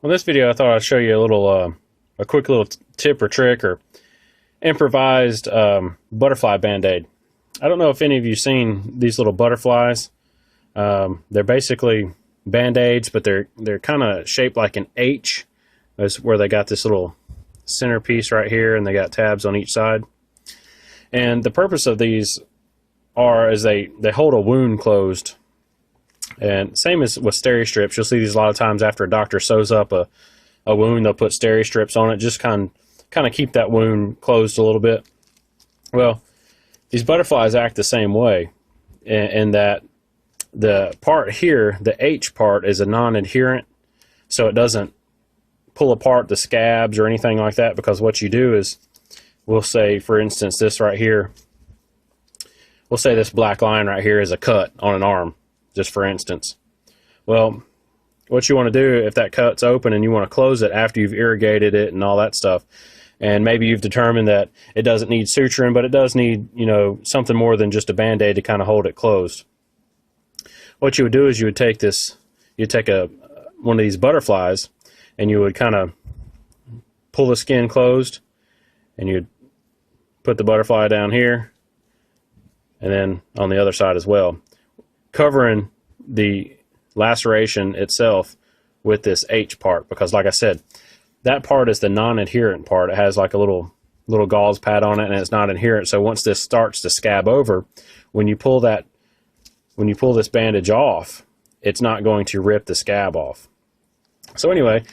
On this video, I thought I'd show you a quick little tip or trick or improvised butterfly band-aid. I don't know if any of you've seen these little butterflies. They're basically band-aids, but they're kind of shaped like an H. That's where they got this little centerpiece right here, and they got tabs on each side. And the purpose of these is they hold a wound closed. And same as with steri strips, you'll see these a lot of times after a doctor sews up a wound, they'll put steri strips on it, just kind of keep that wound closed a little bit. Well, these butterflies act the same way, in that the part here, the H part, is a non-adherent, so it doesn't pull apart the scabs or anything like that, because what you do is, we'll say, for instance, this right here, we'll say this black line right here is a cut on an arm, just for instance. Well, what you want to do, if that cut's open and you want to close it after you've irrigated it and all that stuff, and maybe you've determined that it doesn't need suturing, but it does need, something more than just a band-aid to kind of hold it closed. What you would do is you would take one of these butterflies, and you would kind of pull the skin closed, and you'd put the butterfly down here, and then on the other side as well, covering the laceration itself with this H part, because like I said, that part is the non-adherent part. It has like a little gauze pad on it, and it's not adherent. So once this starts to scab over, when you pull this bandage off, it's not going to rip the scab off. So anyway,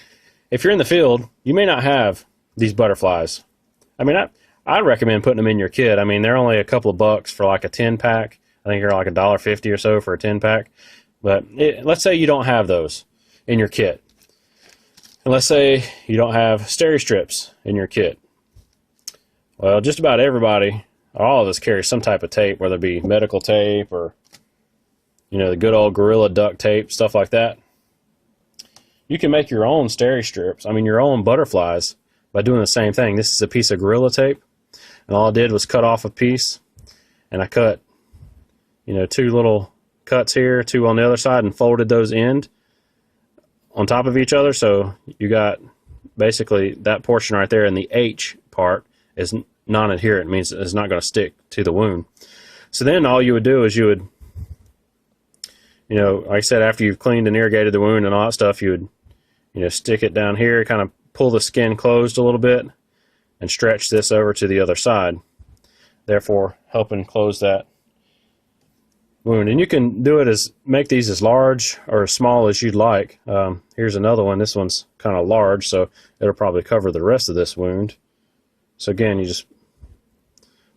if you're in the field, you may not have these butterflies. I mean, I'd recommend putting them in your kit. I mean, they're only a couple of bucks for like a 10-pack. I think they're like $1.50 or so for a 10-pack. But let's say you don't have those in your kit. And let's say you don't have steri strips in your kit. Well, just about everybody, all of us, carry some type of tape, whether it be medical tape or, the good old Gorilla duct tape, stuff like that. You can make your own steri strips, your own butterflies, by doing the same thing. This is a piece of Gorilla tape, and all I did was cut off a piece, and I cut, 2 little cuts here, 2 on the other side, and folded those end on top of each other. So you got basically that portion right there, and the H part is non-adherent, means it's not going to stick to the wound. So then all you would do is you would, like I said, after you've cleaned and irrigated the wound and all that stuff, you would, stick it down here, kind of pull the skin closed a little bit, and stretch this over to the other side, therefore helping close that wound. And you can do it make these as large or as small as you'd like. Here's another one. This one's kind of large, so it'll probably cover the rest of this wound. So again, you just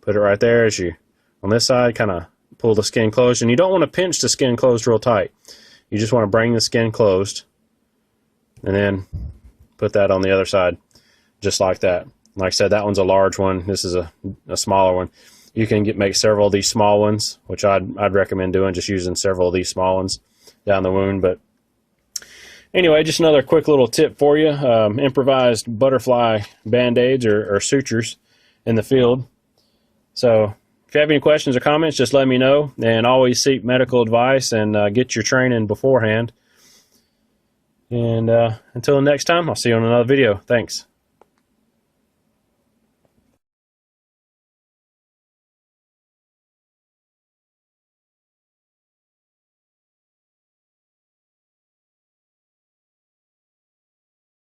put it right there as you, on this side, kind of pull the skin closed. And you don't want to pinch the skin closed real tight. You just want to bring the skin closed, and then put that on the other side, just like that. Like I said, that one's a large one. This is a smaller one. You can make several of these small ones, which I'd recommend doing, just using several of these small ones down the wound. But anyway, just another quick little tip for you. Improvised butterfly band-aids or sutures in the field. So if you have any questions or comments, just let me know. And always seek medical advice and get your training beforehand. And until next time, I'll see you on another video. Thanks.